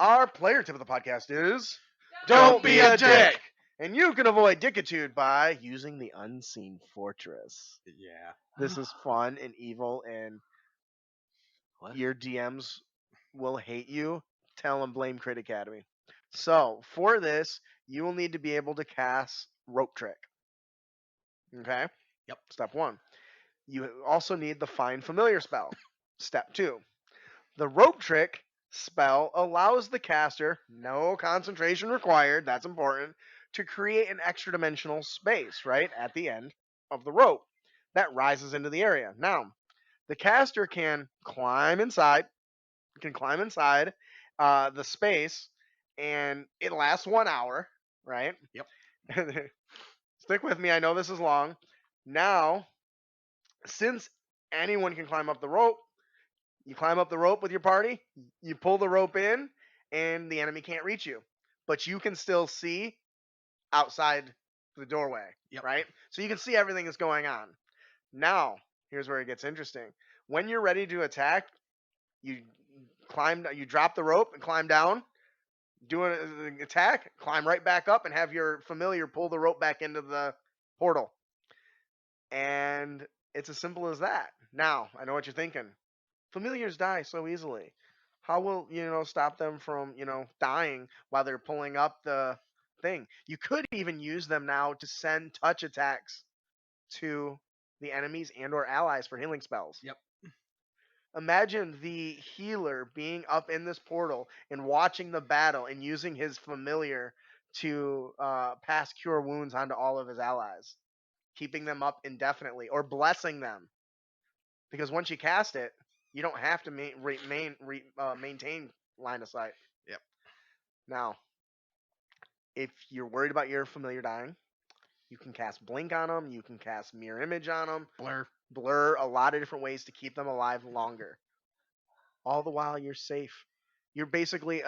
Our player tip of the podcast is Don't be a dick. And you can avoid dickitude by using the Unseen Fortress. Yeah. This is fun and evil, and What? your DMs will hate you. Tell them blame Crit Academy. So, for this, you will need to be able to cast Rope Trick. Okay? Yep. Step 1. You also need the Find Familiar spell. Step 2. The Rope Trick spell allows the caster, no concentration required, that's important, to create an extra dimensional space, right, at the end of the rope that rises into the area. Now, the caster can climb inside the space, and it lasts 1 hour, right? Yep. Stick with me, I know this is long. Now, since anyone can climb up the rope, you climb up the rope with your party, you pull the rope in, and the enemy can't reach you. But you can still see outside the doorway, Yep. right? So you can see everything that's going on. Now, here's where it gets interesting. When you're ready to attack, you drop the rope and climb down, do an attack, climb right back up, and have your familiar pull the rope back into the portal. And it's as simple as that. Now, I know what you're thinking. Familiars die so easily. How will stop them from dying while they're pulling up the thing? You could even use them now to send touch attacks to the enemies and or allies for healing spells. Yep. Imagine the healer being up in this portal and watching the battle and using his familiar to pass cure wounds onto all of his allies, keeping them up indefinitely or blessing them. Because once you cast it, you don't have to maintain line of sight. Yep. Now, if you're worried about your familiar dying, you can cast Blink on them. You can cast Mirror Image on them. Blur, a lot of different ways to keep them alive longer. All the while you're safe. You're basically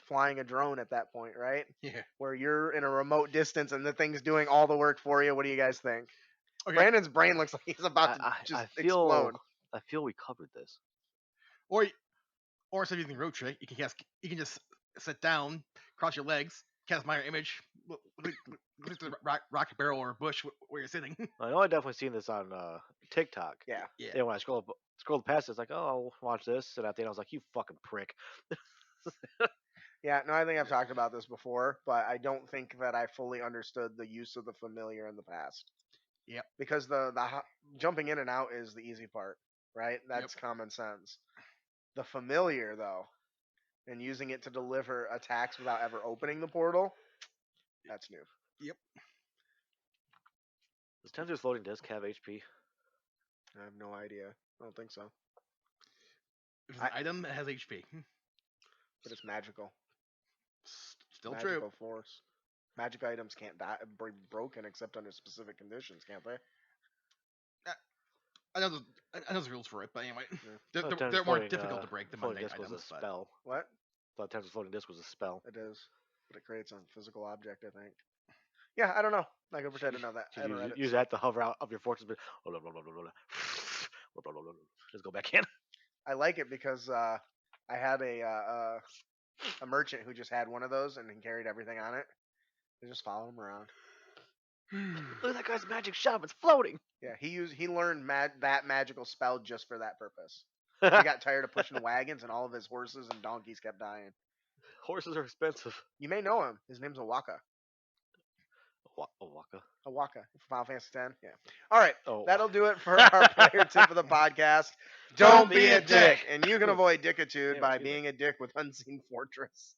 flying a drone at that point, right? Yeah. Where you're in a remote distance and the thing's doing all the work for you. What do you guys think? Okay. Brandon's brain looks like he's about to explode. I feel we covered this. Or instead of using Rope Trick, you can just sit down, cross your legs, cast Minor Image, look at the rocket barrel or bush where you're sitting. I know I definitely seen this on TikTok. Yeah. And when I scrolled past it, it's like, oh, I'll watch this. And at the end, I was like, you fucking prick. Yeah, no, I think I've talked about this before, but I don't think that I fully understood the use of the familiar in the past. Yep. Because the jumping in and out is the easy part, right? That's common sense. The familiar, though, and using it to deliver attacks without ever opening the portal, that's new. Yep. Does Tensor's floating disc have HP? I have no idea. I don't think so. If it's an item, it has HP. But it's magical. Still magical true. Force. Magic items can't be broken except under specific conditions, can't they? I know there's rules for it, but anyway, Yeah. they're more difficult to break than floating mundane disc was items. a spell. What? I thought Tensor's floating disc was a spell. It is. But it creates a physical object, I think. Yeah, I don't know. I could pretend to know that. I haven't read it. Use that to hover out of your fortress. Just go back in. I like it because I had a merchant who just had one of those and he carried everything on it. They just follow him around. Look at that guy's magic shop. It's floating. Yeah, he learned that magical spell just for that purpose. He got tired of pushing wagons and all of his horses and donkeys kept dying. Horses are expensive. You may know him. His name's Awaka. Awaka. Final Fantasy X. Yeah. All right. Oh. That'll do it for our player tip of the podcast. Don't be a dick. And you can avoid dickitude by being a dick with Unseen Fortress.